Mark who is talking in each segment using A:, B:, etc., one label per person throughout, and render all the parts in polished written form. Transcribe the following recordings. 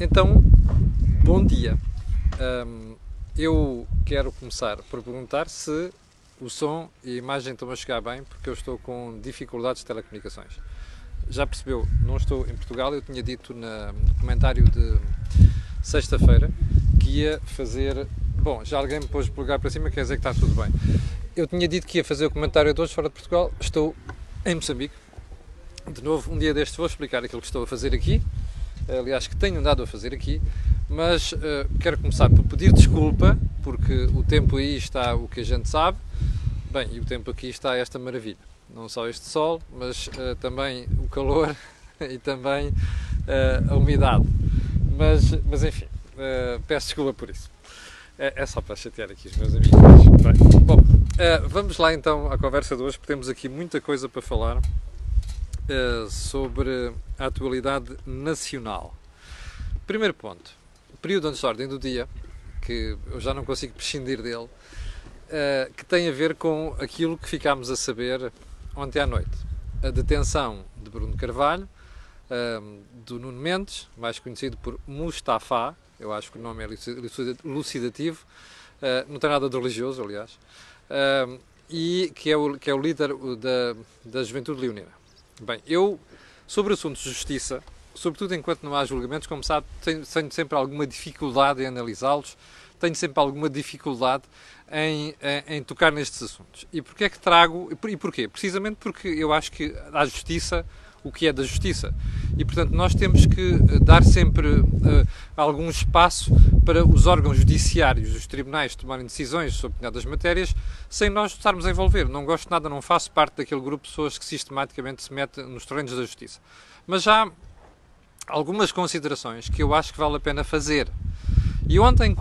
A: Então, bom dia. Eu quero começar por perguntar se o som e a imagem estão a chegar bem, porque eu estou com dificuldades de telecomunicações. Já percebeu, não estou em Portugal. Eu tinha dito no comentário de sexta-feira que ia fazer... Bom, já alguém me pôs o polegar para cima, quer dizer que está tudo bem. Eu tinha dito que ia fazer o comentário de hoje fora de Portugal. Estou em Moçambique. De novo, um dia destes vou explicar aquilo que estou a fazer aqui. Aliás, que tenho andado a fazer aqui, mas quero começar por pedir desculpa, porque o tempo aí está o que a gente sabe. Bem, e o tempo aqui está esta maravilha. Não só este sol, mas também o calor e também a umidade. Mas enfim, peço desculpa por isso. É só para chatear aqui os meus amigos. Bem, bom, vamos lá então à conversa de hoje, porque temos aqui muita coisa para falar sobre a atualidade nacional. Primeiro ponto, o período de ordem do dia, que eu já não consigo prescindir dele, que tem a ver com aquilo que ficámos a saber ontem à noite. A detenção de Bruno Carvalho, do Nuno Mendes, mais conhecido por Mustafa, eu acho que o nome é elucidativo, não tem nada de religioso, aliás, e que é o líder da Juventude Leonina. Bem, eu, sobre assuntos de justiça, sobretudo enquanto não há julgamentos, como sabe, tenho sempre alguma dificuldade em analisá-los, tenho sempre alguma dificuldade em tocar nestes assuntos. E porquê é que trago? E porquê? Precisamente porque eu acho que há justiça o que é da justiça. E, portanto, nós temos que dar sempre algum espaço para os órgãos judiciários, os tribunais, tomarem decisões sobre determinadas matérias, sem nós estarmos a envolver. Não gosto de nada, não faço parte daquele grupo de pessoas que sistematicamente se mete nos terrenos da justiça. Mas já há algumas considerações que eu acho que vale a pena fazer. E ontem,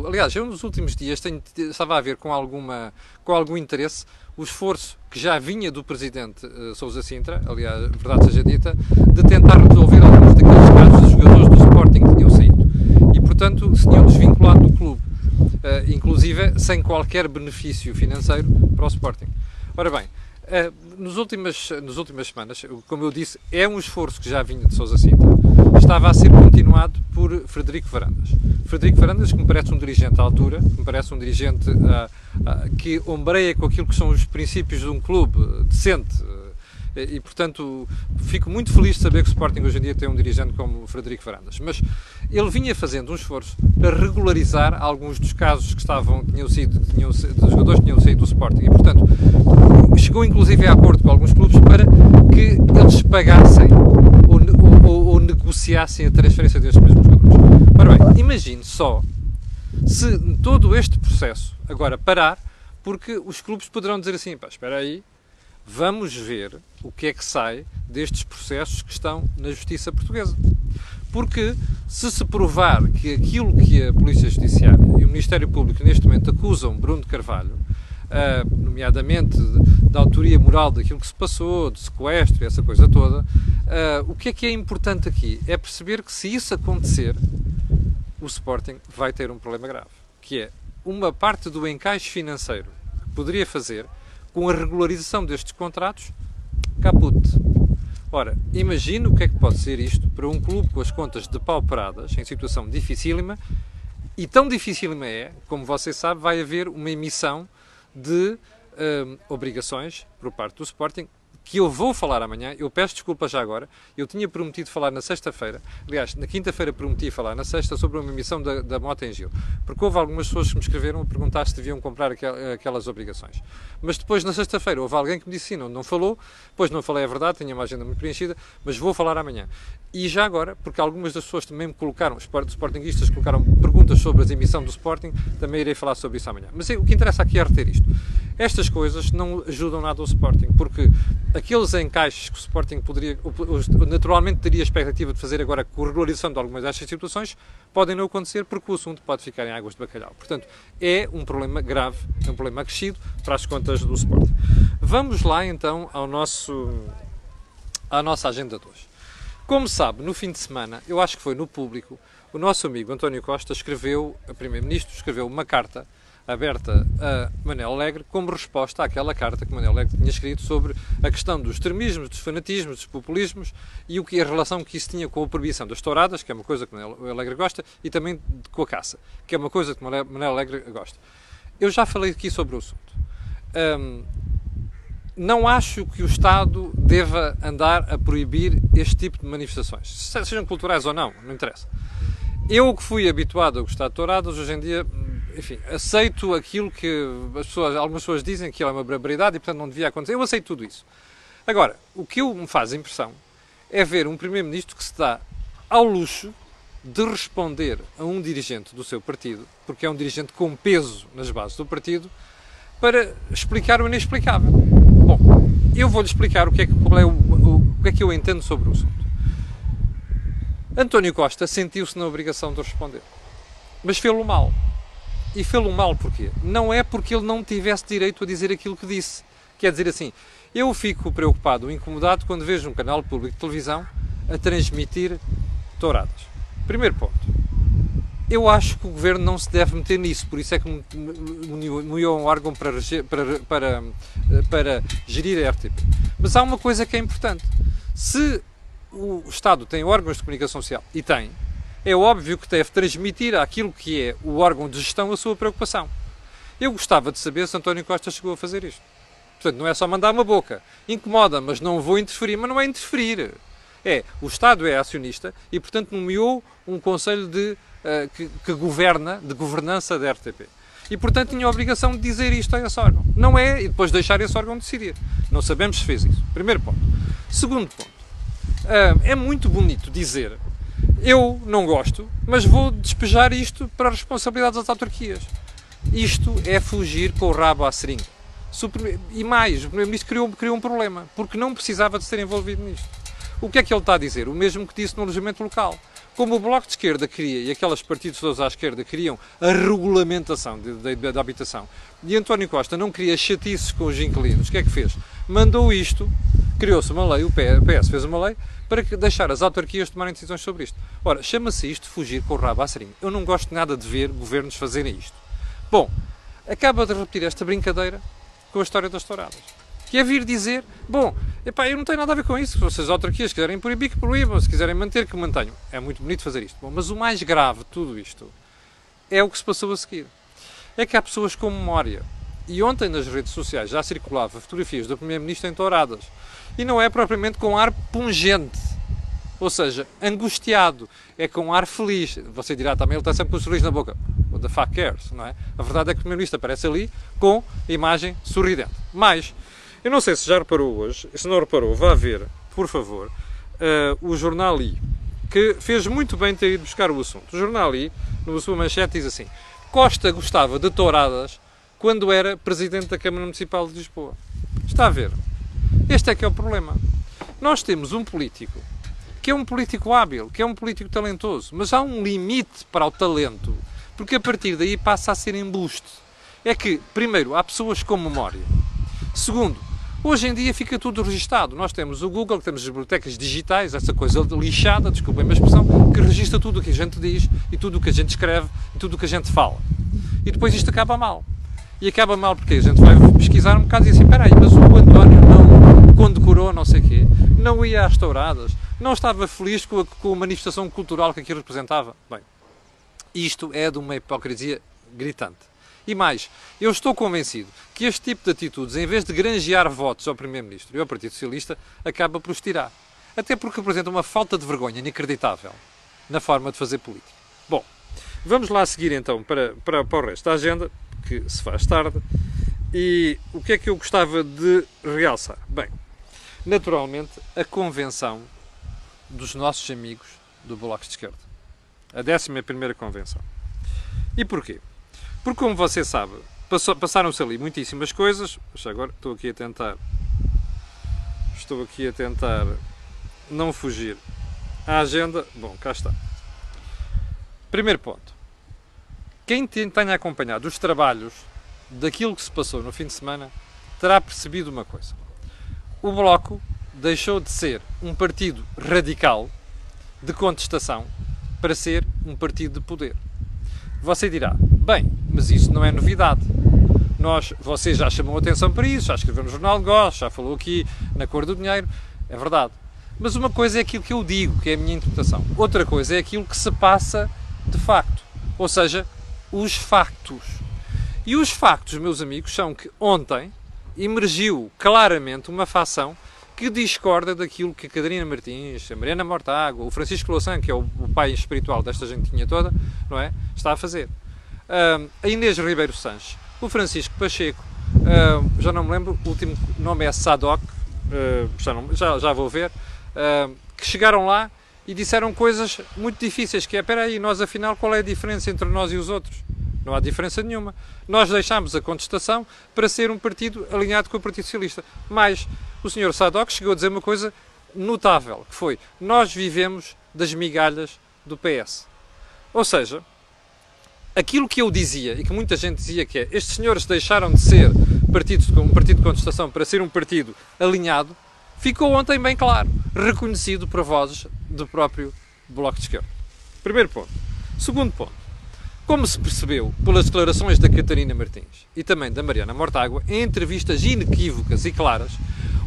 A: aliás, eu nos últimos dias estava a ver com algum interesse o esforço que já vinha do Presidente Sousa Sintra, aliás, verdade seja dita, de tentar resolver alguns daqueles casos dos jogadores do Sporting que tinham saído. E, portanto, se tinham desvinculado do clube, inclusive sem qualquer benefício financeiro para o Sporting. Ora bem, nas últimas semanas, como eu disse, é um esforço que já vinha de Sousa Sintra, estava a ser continuado por Frederico Varandas. Frederico Varandas, que me parece um dirigente à altura, que me parece um dirigente que ombreia com aquilo que são os princípios de um clube decente. E, portanto, fico muito feliz de saber que o Sporting hoje em dia tem um dirigente como Frederico Varandas. Mas ele vinha fazendo um esforço para regularizar alguns dos casos que dos jogadores que tinham saído do Sporting. E, portanto, chegou inclusive a acordo com alguns clubes para que eles pagassem ou negociassem a transferência destes mesmos jogadores. Ora bem, imagine só se todo este processo agora parar, porque os clubes poderão dizer assim, espera aí, vamos ver o que é que sai destes processos que estão na justiça portuguesa. Porque se provar que aquilo que a Polícia Judiciária e o Ministério Público neste momento acusam Bruno de Carvalho, nomeadamente da autoria moral daquilo que se passou, de sequestro, essa coisa toda, o que é importante aqui? É perceber que se isso acontecer, o Sporting vai ter um problema grave, que é uma parte do encaixe financeiro que poderia fazer com a regularização destes contratos, caput. Ora, imagine o que é que pode ser isto para um clube com as contas depauperadas, em situação dificílima, e tão dificílima é, como você sabe, vai haver uma emissão de obrigações por parte do Sporting, que eu vou falar amanhã. Eu peço desculpa já agora, eu tinha prometido falar na sexta-feira, aliás, na quinta-feira prometi falar na sexta sobre uma emissão da Mota em Gil, porque houve algumas pessoas que me escreveram a perguntar se deviam comprar aquelas obrigações. Mas depois, na sexta-feira, houve alguém que me disse sim, não falou, pois não falei a verdade, tinha uma agenda muito preenchida, mas vou falar amanhã. E já agora, porque algumas das pessoas também me colocaram, os sportinguistas colocaram perguntas sobre a emissão do Sporting, também irei falar sobre isso amanhã. Mas o que interessa aqui é reter isto. Estas coisas não ajudam nada ao Sporting, porque aqueles encaixes que o Sporting naturalmente teria a expectativa de fazer agora com a regularização de algumas destas situações, podem não acontecer porque o assunto pode ficar em águas de bacalhau. Portanto, é um problema grave, é um problema acrescido para as contas do Sporting. Vamos lá então à nossa agenda de hoje. Como sabe, no fim de semana, eu acho que foi no Público, o nosso amigo António Costa escreveu, o Primeiro-Ministro escreveu uma carta aberta a Manel Alegre como resposta àquela carta que Manel Alegre tinha escrito sobre a questão dos extremismos, dos fanatismos, dos populismos e a relação que isso tinha com a proibição das touradas, que é uma coisa que Manel Alegre gosta, e também com a caça, que é uma coisa que Manel Alegre gosta. Eu já falei aqui sobre o assunto. Não acho que o Estado deva andar a proibir este tipo de manifestações, sejam culturais ou não, não interessa. Eu que fui habituado a gostar de touradas, hoje em dia, enfim, aceito aquilo que algumas pessoas dizem que é uma barbaridade e portanto não devia acontecer. Eu aceito tudo isso. Agora, o que me faz impressão é ver um primeiro-ministro que se dá ao luxo de responder a um dirigente do seu partido, porque é um dirigente com peso nas bases do partido, para explicar o inexplicável. Bom, eu vou-lhe explicar o que é que eu entendo sobre o assunto. António Costa sentiu-se na obrigação de responder, mas fê-lo mal. E fê-lo mal porquê? Não é porque ele não tivesse direito a dizer aquilo que disse. Quer dizer assim, eu fico preocupado, incomodado, quando vejo um canal público de televisão a transmitir touradas. Primeiro ponto. Eu acho que o Governo não se deve meter nisso, por isso é que nomeou um órgão para gerir a RTP. Mas há uma coisa que é importante. Se o Estado tem órgãos de comunicação social, e tem, é óbvio que deve transmitir àquilo que é o órgão de gestão a sua preocupação. Eu gostava de saber se António Costa chegou a fazer isto. Portanto, não é só mandar uma boca. Incomoda, mas não vou interferir. Mas não é interferir. O Estado é acionista e, portanto, nomeou um conselho que governa, de governança da RTP. E, portanto, tinha a obrigação de dizer isto a esse órgão. Não é, e depois deixar esse órgão decidir. Não sabemos se fez isso. Primeiro ponto. Segundo ponto. É muito bonito dizer eu não gosto, mas vou despejar isto para a responsabilidade das autarquias. Isto é fugir com o rabo à seringa. E mais, o Primeiro-Ministro criou um problema, porque não precisava de ser envolvido nisto. O que é que ele está a dizer? O mesmo que disse no alojamento local. Como o Bloco de Esquerda queria, e aqueles partidos todos à esquerda queriam a regulamentação da habitação, e António Costa não queria chatices com os inquilinos, o que é que fez? Mandou isto, criou-se uma lei, o PS fez uma lei, para deixar as autarquias tomarem decisões sobre isto. Ora, chama-se isto fugir com o rabo à seringa. Eu não gosto nada de ver governos fazerem isto. Bom, acaba de repetir esta brincadeira com a história das touradas. Que é vir dizer, bom, eu não tenho nada a ver com isso, se as autarquias quiserem proibir, que proíbam, se quiserem manter, que mantenham. É muito bonito fazer isto. Bom, mas o mais grave de tudo isto é o que se passou a seguir. É que há pessoas com memória. E ontem nas redes sociais já circulava fotografias do Primeiro-Ministro em touradas. E não é propriamente com ar pungente, ou seja, angustiado, é com ar feliz. Você dirá também, ele está sempre com o sorriso na boca. What the fuck cares, não é? A verdade é que o Primeiro-Ministro aparece ali com a imagem sorridente. Mas, eu não sei se já reparou hoje, se não reparou, vá ver, por favor, o Jornal I, que fez muito bem ter ido buscar o assunto. O Jornal I, na sua manchete, diz assim: Costa gostava de touradas quando era Presidente da Câmara Municipal de Lisboa. Está a ver? Este é que é o problema. Nós temos um político que é um político hábil, que é um político talentoso, mas há um limite para o talento, porque a partir daí passa a ser embuste. É que, primeiro, há pessoas com memória. Segundo, hoje em dia fica tudo registado. Nós temos o Google, temos as bibliotecas digitais, essa coisa lixada, desculpem a expressão, que registra tudo o que a gente diz e tudo o que a gente escreve e tudo o que a gente fala. E depois isto acaba mal. E acaba mal porque a gente vai pesquisar um bocado e assim, espera aí, mas o António não condecorou não sei o quê, não ia às touradas, não estava feliz com a manifestação cultural que aquilo representava. Bem, isto é de uma hipocrisia gritante. E mais, eu estou convencido que este tipo de atitudes, em vez de granjear votos ao Primeiro-Ministro e ao Partido Socialista, acaba por os tirar. Até porque representa uma falta de vergonha inacreditável na forma de fazer política. Bom, vamos lá seguir então para o resto da agenda, que se faz tarde. E o que é que eu gostava de realçar? Bem, naturalmente, a convenção dos nossos amigos do Bloco de Esquerda. A 11ª convenção. E porquê? Porque, como você sabe, passaram-se ali muitíssimas coisas. Agora estou aqui a tentar não fugir à agenda. Bom, cá está. Primeiro ponto. Quem tenha acompanhado os trabalhos daquilo que se passou no fim de semana terá percebido uma coisa. O Bloco deixou de ser um partido radical de contestação para ser um partido de poder. Você dirá, bem, mas isso não é novidade. Você já chamou atenção para isso, já escreveu no Jornal de Negócios, já falou aqui na Cor do Dinheiro, é verdade. Mas uma coisa é aquilo que eu digo, que é a minha interpretação. Outra coisa é aquilo que se passa de facto, ou seja, os factos. E os factos, meus amigos, são que ontem emergiu claramente uma facção que discorda daquilo que a Catarina Martins, a Mariana Mortágua, o Francisco Louçã, que é o pai espiritual desta gentinha toda, não é? Está a fazer. A Inês Ribeiro Sanches, o Francisco Pacheco, já não me lembro, o último nome é Sadoc, já vou ver, que chegaram lá e disseram coisas muito difíceis, que é, espera aí, nós afinal qual é a diferença entre nós e os outros? Não há diferença nenhuma. Nós deixámos a contestação para ser um partido alinhado com o Partido Socialista. Mas o Sr. Sadoc chegou a dizer uma coisa notável, que foi, nós vivemos das migalhas do PS. Ou seja, aquilo que eu dizia, e que muita gente dizia, que é, estes senhores deixaram de ser um partido de contestação para ser um partido alinhado, ficou ontem bem claro, reconhecido por vozes do próprio Bloco de Esquerda. Primeiro ponto. Segundo ponto. Como se percebeu pelas declarações da Catarina Martins e também da Mariana Mortágua, em entrevistas inequívocas e claras,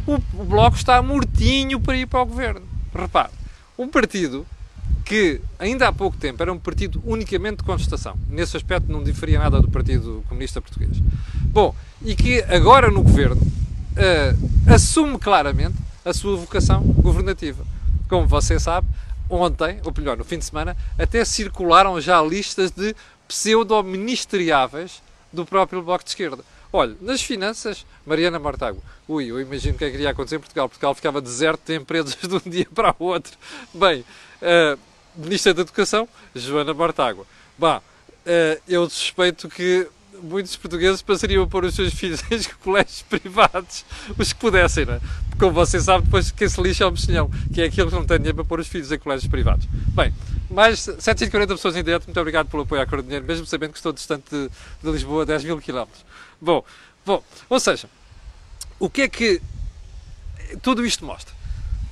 A: o Bloco está mortinho para ir para o governo. Repare, um partido que ainda há pouco tempo era um partido unicamente de contestação, nesse aspecto não diferia nada do Partido Comunista Português. Bom, e que agora no governo assume claramente a sua vocação governativa. Como você sabe, ontem, ou melhor, no fim de semana, até circularam já listas de pseudo-ministeriáveis do próprio Bloco de Esquerda. Olha, nas finanças, Mariana Mortágua. Eu imagino o que é que iria acontecer em Portugal. Portugal ficava deserto de empresas de um dia para o outro. Bem, Ministra da Educação, Joana Mortágua. Eu suspeito que muitos portugueses passariam a pôr os seus filhos em colégios privados, os que pudessem, não é? Porque, como você sabe, depois quem se lixa é o mexilhão, que é aquele que não tem dinheiro para pôr os filhos em colégios privados. Bem, mais 740 pessoas em direto, muito obrigado pelo apoio à Cor do Dinheiro, mesmo sabendo que estou distante de Lisboa 10 mil quilómetros. Bom, ou seja, o que é que tudo isto mostra?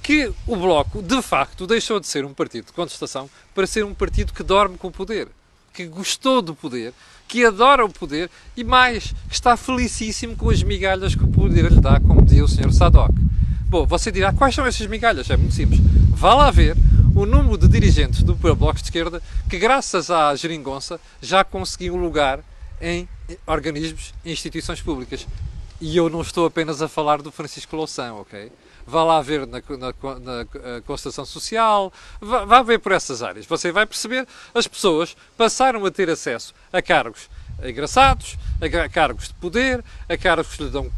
A: Que o Bloco, de facto, deixou de ser um partido de contestação para ser um partido que dorme com o poder, que gostou do poder, que adora o poder e mais, que está felicíssimo com as migalhas que o poder lhe dá, como dizia o Sr. Sadoc. Bom, você dirá, quais são essas migalhas? É muito simples. Vá lá ver o número de dirigentes do Bloco de Esquerda que, graças à geringonça, já conseguiam lugar em organismos e instituições públicas. E eu não estou apenas a falar do Francisco Louçã, ok? Vá lá ver na constatação social, vá ver por essas áreas. Você vai perceber, as pessoas passaram a ter acesso a cargos engraçados, a cargos de poder, a cargos que lhe dão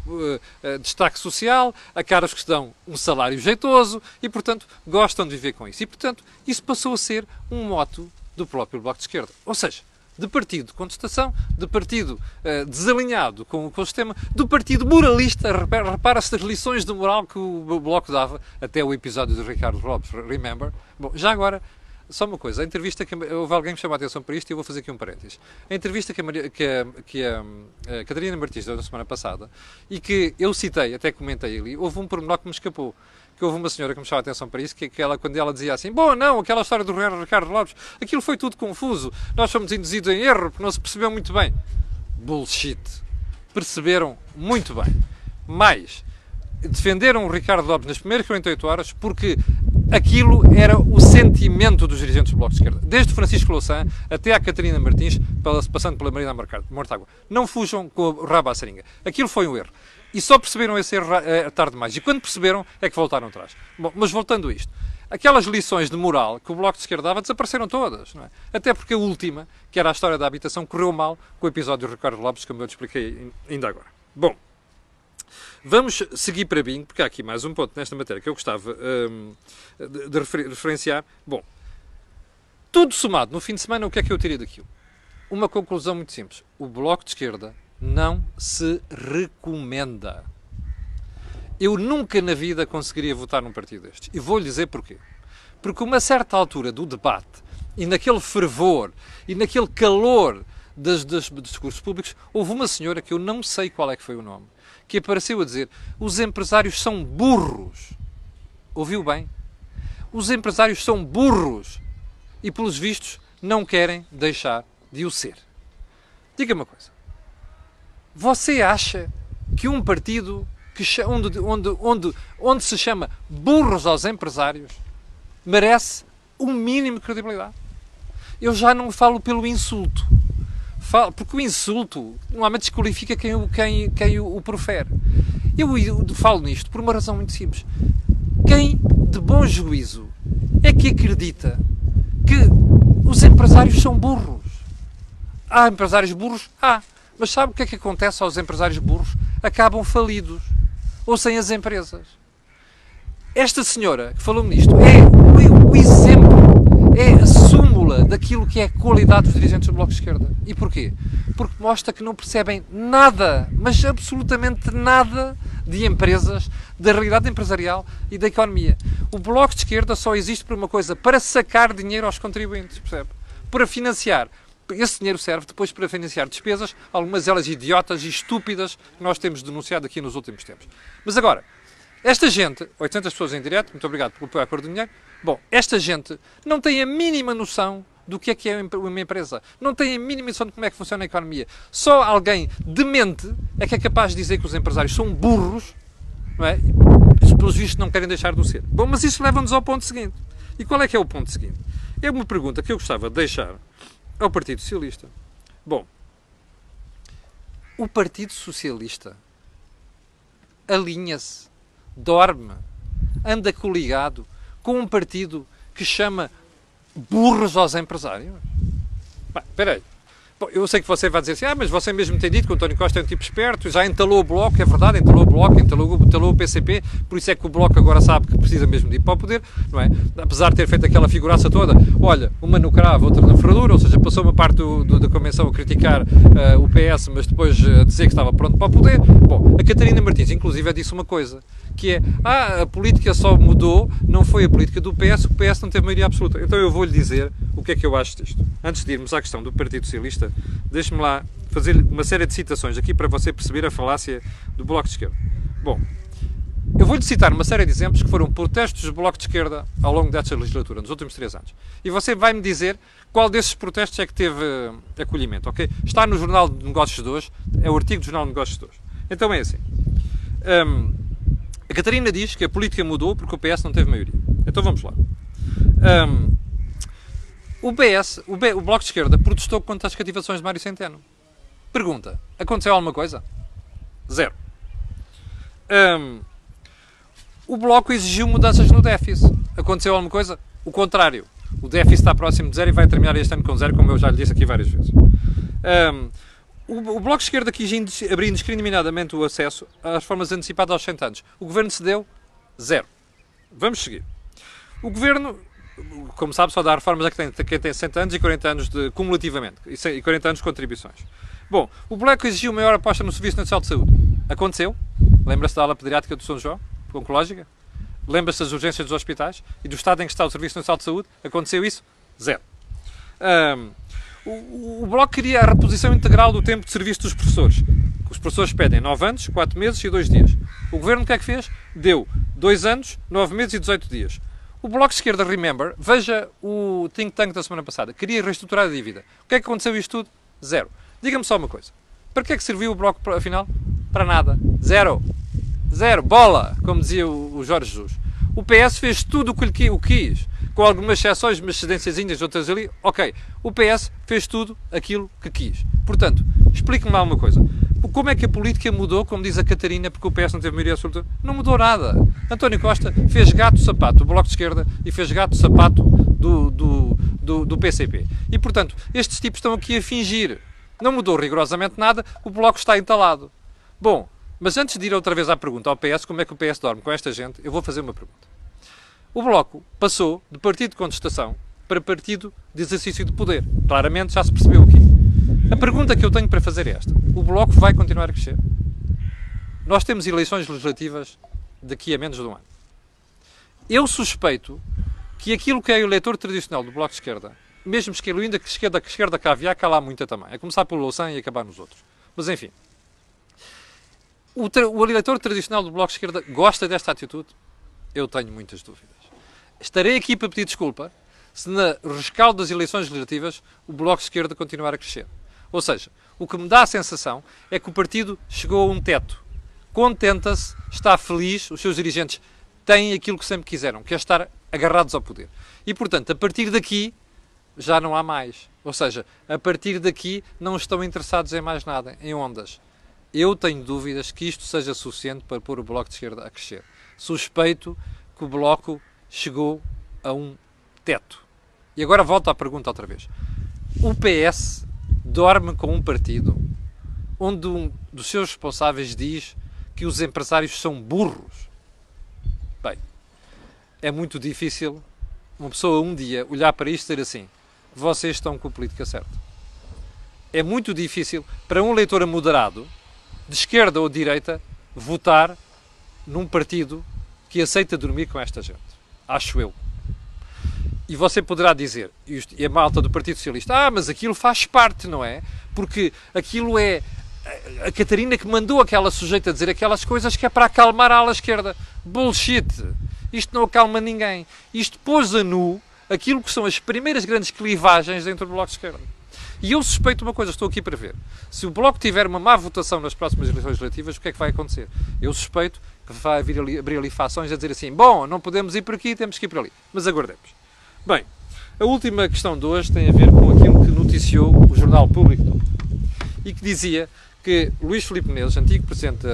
A: destaque social, a cargos que lhe dão um salário jeitoso e, portanto, gostam de viver com isso. E, portanto, isso passou a ser um moto do próprio Bloco de Esquerda. Ou seja, de partido de contestação, de partido desalinhado com o sistema, do partido moralista. Repara-se das lições de moral que o Bloco dava até o episódio de Ricardo Lopes, remember? Bom, já agora, só uma coisa, a entrevista que houve alguém que me chamou a atenção para isto e eu vou fazer aqui um parênteses. A entrevista que a Catarina Martins deu na semana passada e que eu citei, até comentei ali, houve um pormenor que me escapou. Que houve uma senhora que me chamou a atenção para isso, quando ela dizia assim, bom, não, aquela história do Ricardo Lopes, aquilo foi tudo confuso, nós fomos induzidos em erro, porque não se percebeu muito bem. Bullshit. Perceberam muito bem. Mais, defenderam o Ricardo Lopes nas primeiras 48 horas porque aquilo era o sentimento dos dirigentes do Bloco de Esquerda. Desde o Francisco Louçã até à Catarina Martins, passando pela Mariana Mortágua. Não fujam com o rabo à seringa. Aquilo foi um erro. E só perceberam esse erro tarde demais. E quando perceberam, é que voltaram atrás. Bom, mas voltando a isto. Aquelas lições de moral que o Bloco de Esquerda dava desapareceram todas. Não é? Até porque a última, que era a história da habitação, correu mal com o episódio do Ricardo Lopes, como eu te expliquei ainda agora. Bom, vamos seguir para Bingo, porque há aqui mais um ponto nesta matéria que eu gostava de referenciar. Bom, tudo somado, no fim de semana, o que é que eu tirei daquilo? Uma conclusão muito simples. O Bloco de Esquerda não se recomenda. Eu nunca na vida conseguiria votar num partido destes. E vou-lhe dizer porquê. Porque a uma certa altura do debate, e naquele fervor, e naquele calor dos discursos públicos, houve uma senhora, que eu não sei qual é que foi o nome, que apareceu a dizer, os empresários são burros. Ouviu bem? Os empresários são burros. E, pelos vistos, não querem deixar de o ser. Diga-me uma coisa. Você acha que um partido onde se chama burros aos empresários merece um mínimo de credibilidade? Eu já não falo pelo insulto. Porque o insulto normalmente desqualifica quem o profere. Eu falo nisto por uma razão muito simples. Quem de bom juízo é que acredita que os empresários são burros? Há empresários burros? Há. Mas sabe o que é que acontece aos empresários burros? Acabam falidos. Ou sem as empresas. Esta senhora que falou-me nisto é o exemplo, é a súmula daquilo que é a qualidade dos dirigentes do Bloco de Esquerda. E porquê? Porque mostra que não percebem nada, mas absolutamente nada de empresas, da realidade empresarial e da economia. O Bloco de Esquerda só existe por uma coisa, para sacar dinheiro aos contribuintes, percebe? Para financiar. Esse dinheiro serve depois para financiar despesas, algumas delas idiotas e estúpidas, que nós temos denunciado aqui nos últimos tempos. Mas agora, esta gente, 800 pessoas em direto, muito obrigado pelo apoio à cor do dinheiro, bom, esta gente não tem a mínima noção do que é uma empresa. Não tem a mínima noção de como é que funciona a economia. Só alguém demente é que é capaz de dizer que os empresários são burros, não é? E, pelos vistos, não querem deixar de o ser. Bom, mas isso leva-nos ao ponto seguinte. E qual é que é o ponto seguinte? É uma pergunta que eu gostava de deixar ao Partido Socialista. Bom, o Partido Socialista alinha-se, dorme, anda coligado com um partido que chama burros aos empresários? Bem, espera aí. Bom, eu sei que você vai dizer assim, mas você mesmo tem dito que o António Costa é um tipo esperto, já entalou o Bloco, é verdade, entalou o Bloco, entalou o PCP, por isso é que o Bloco agora sabe que precisa mesmo de ir para o poder, não é? Apesar de ter feito aquela figuraça toda, olha, uma no cravo, outra na ferradura, ou seja, passou uma parte da convenção a criticar o PS, mas depois a dizer que estava pronto para o poder. Bom, a Catarina Martins, inclusive, disse uma coisa, que é, a política só mudou, não foi a política do PS, o PS não teve maioria absoluta. Então eu vou-lhe dizer o que é que eu acho disto. Antes de irmos à questão do Partido Socialista, deixe-me lá fazer uma série de citações aqui para você perceber a falácia do Bloco de Esquerda. Bom, eu vou-lhe citar uma série de exemplos que foram protestos do Bloco de Esquerda ao longo desta legislatura, nos últimos 3 anos. E você vai-me dizer qual desses protestos é que teve acolhimento, ok? Está no Jornal de Negócios de hoje, é o artigo do Jornal de Negócios de hoje. Então é assim. A Catarina diz que a política mudou porque o PS não teve maioria. Então vamos lá. O Bloco de Esquerda protestou contra as cativações de Mário Centeno. Pergunta, aconteceu alguma coisa? Zero. O Bloco exigiu mudanças no déficit. Aconteceu alguma coisa? O contrário. O déficit está próximo de zero e vai terminar este ano com zero, como eu já lhe disse aqui várias vezes. O Bloco de Esquerda quis abrir indiscriminadamente o acesso às reformas antecipadas aos 100 anos. O Governo cedeu? Zero. Vamos seguir. O Governo, como sabe, só dá reformas a quem tem 60 anos e 40 anos cumulativamente. E 40 anos de contribuições. Bom, o Bloco exigiu maior aposta no Serviço Nacional de Saúde. Aconteceu? Lembra-se da ala pediátrica do São João? Oncológica? Lembra-se das urgências dos hospitais? E do estado em que está o Serviço Nacional de Saúde? Aconteceu isso? Zero. O Bloco queria a reposição integral do tempo de serviço dos professores. Os professores pedem 9 anos, 4 meses e 2 dias. O Governo o que é que fez? Deu 2 anos, 9 meses e 18 dias. O Bloco de Esquerda, remember, veja o think tank da semana passada, queria reestruturar a dívida. O que é que aconteceu isto tudo? Zero. Diga-me só uma coisa. Para que é que serviu o Bloco, afinal? Para nada. Zero. Zero. Bola, como dizia o Jorge Jesus. O PS fez tudo o que lhe quis. Com algumas exceções, umas cedênciazinhas, outras ali. Ok. O PS fez tudo aquilo que quis. Portanto, explique-me lá uma coisa. Como é que a política mudou, como diz a Catarina, porque o PS não teve maioria absoluta? Não mudou nada. António Costa fez gato-sapato do Bloco de Esquerda e fez gato-sapato do PCP. E, portanto, estes tipos estão aqui a fingir. Não mudou rigorosamente nada, o Bloco está entalado. Bom, mas antes de ir outra vez à pergunta ao PS, como é que o PS dorme com esta gente, eu vou fazer uma pergunta. O Bloco passou de partido de contestação para partido de exercício de poder. Claramente já se percebeu aqui. A pergunta que eu tenho para fazer é esta. O Bloco vai continuar a crescer? Nós temos eleições legislativas daqui a menos de um ano. Eu suspeito que aquilo que é o eleitor tradicional do Bloco de Esquerda, mesmo excluindo a esquerda caviar, cá lá muita também. É começar pelo Louçã e acabar nos outros. Mas enfim. O eleitor tradicional do Bloco de Esquerda gosta desta atitude? Eu tenho muitas dúvidas. Estarei aqui para pedir desculpa se na rescaldo das eleições legislativas o Bloco de Esquerda continuar a crescer. Ou seja, O que me dá a sensação é que o partido chegou a um teto. Contenta-se, está feliz, os seus dirigentes têm aquilo que sempre quiseram, que é estar agarrados ao poder. E, portanto, a partir daqui já não há mais. Ou seja, a partir daqui não estão interessados em mais nada, em ondas. Eu tenho dúvidas que isto seja suficiente para pôr o Bloco de Esquerda a crescer. Suspeito que o Bloco chegou a um teto. E agora volto à pergunta outra vez. O PS dorme com um partido onde um dos seus responsáveis diz que os empresários são burros. Bem, é muito difícil uma pessoa um dia olhar para isto e dizer assim: vocês estão com a política certa. É muito difícil para um eleitor moderado, de esquerda ou de direita, votar num partido que aceita dormir com esta gente. Acho eu. E você poderá dizer, e a malta do Partido Socialista, mas aquilo faz parte, não é? Porque aquilo é a Catarina que mandou aquela sujeita a dizer aquelas coisas que é para acalmar a ala esquerda. Bullshit! Isto não acalma ninguém. Isto pôs a nu aquilo que são as primeiras grandes clivagens dentro do Bloco de Esquerda. E eu suspeito uma coisa, estou aqui para ver. Se o Bloco tiver uma má votação nas próximas eleições legislativas, o que é que vai acontecer? Eu suspeito que vai abrir ali fações a dizer assim: bom, não podemos ir por aqui, temos que ir por ali. Mas aguardemos. Bem, a última questão de hoje tem a ver com aquilo que noticiou o Jornal Público e que dizia que Luís Filipe Menezes, antigo Presidente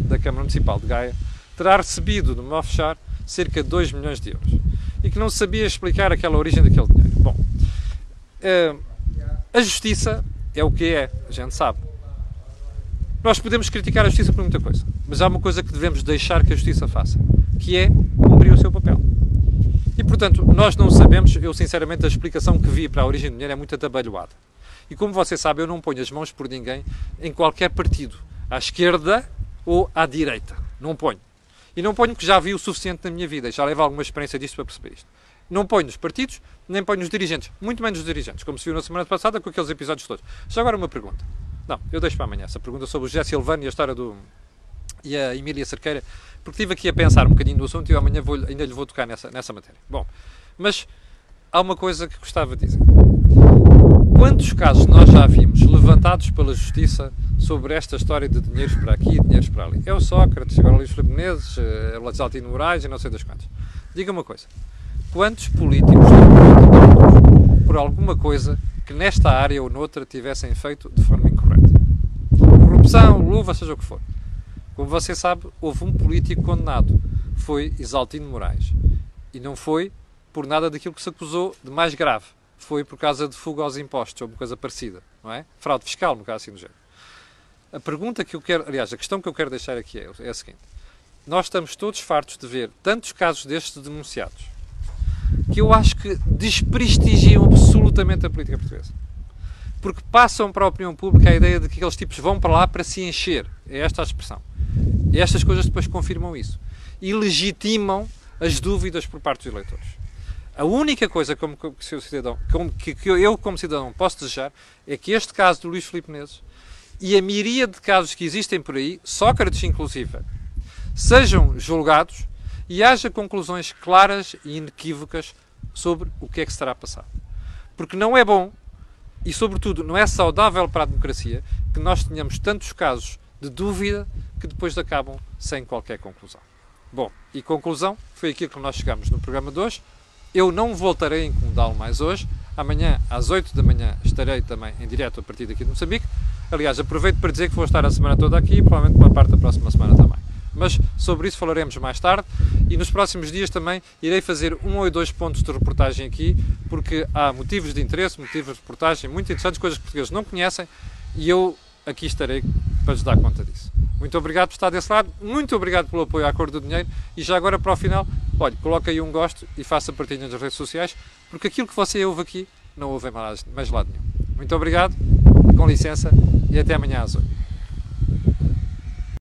A: da Câmara Municipal de Gaia, terá recebido no offshore cerca de 2 milhões de euros e que não sabia explicar aquela origem daquele dinheiro. Bom, a justiça é o que é, a gente sabe. Nós podemos criticar a justiça por muita coisa, mas há uma coisa que devemos deixar que a justiça faça, que é cumprir o seu papel. E, portanto, nós não sabemos, eu sinceramente a explicação que vi para a origem do dinheiro é muito atabalhoada. E como você sabe, eu não ponho as mãos por ninguém em qualquer partido, à esquerda ou à direita. Não ponho. E não ponho porque já vi o suficiente na minha vida, e já levo alguma experiência disto para perceber isto. Não ponho nos partidos, nem ponho nos dirigentes, muito menos nos dirigentes, como se viu na semana passada com aqueles episódios todos. Já agora uma pergunta. Não, eu deixo para amanhã essa pergunta sobre o José Silvano e a história e a Emília Cerqueira, porque estive aqui a pensar um bocadinho no assunto e eu amanhã ainda lhe vou tocar nessa matéria. Bom, mas há uma coisa que gostava de dizer. Quantos casos nós já vimos levantados pela Justiça sobre esta história de dinheiros para aqui e dinheiros para ali? É o Sócrates, agora o Luís Filipe Menezes, o Exaltino Moraes e não sei das quantas. Diga uma coisa. Quantos políticos foram por alguma coisa que nesta área ou noutra tivessem feito de forma incorreta? Corrupção, luva, seja o que for. Como você sabe, houve um político condenado. Foi Exaltino Moraes. E não foi por nada daquilo que se acusou de mais grave. Foi por causa de fuga aos impostos, ou uma coisa parecida, não é? Fraude fiscal, no caso assim do género. A pergunta que eu quero, aliás, a questão que eu quero deixar aqui é a seguinte. Nós estamos todos fartos de ver tantos casos destes denunciados, que eu acho que desprestigiam absolutamente a política portuguesa. Porque passam para a opinião pública a ideia de que aqueles tipos vão para lá para se encher. É esta a expressão. E estas coisas depois confirmam isso. E legitimam as dúvidas por parte dos eleitores. A única coisa que eu, como cidadão, posso desejar é que este caso do Luís Filipe Menezes e a miríade de casos que existem por aí, Sócrates inclusive, sejam julgados e haja conclusões claras e inequívocas sobre o que é que se terá passado. Porque não é bom e, sobretudo, não é saudável para a democracia que nós tenhamos tantos casos de dúvida que depois acabam sem qualquer conclusão. Bom, e conclusão, foi aquilo que nós chegamos no programa de hoje. Eu não voltarei a incomodá-lo mais hoje. Amanhã, às 8 da manhã, estarei também em direto a partir daqui de Moçambique. Aliás, aproveito para dizer que vou estar a semana toda aqui e provavelmente uma parte da próxima semana também. Mas sobre isso falaremos mais tarde e nos próximos dias também irei fazer 1 ou 2 pontos de reportagem aqui, porque há motivos de interesse, motivos de reportagem muito interessantes, coisas que os portugueses não conhecem e eu aqui estarei para lhes dar conta disso. Muito obrigado por estar desse lado, muito obrigado pelo apoio à Cor do Dinheiro e já agora para o final, olha, coloque aí um gosto e faça partilha nas redes sociais, porque aquilo que você ouve aqui não ouve em mais lado nenhum. Muito obrigado, com licença e até amanhã às 8.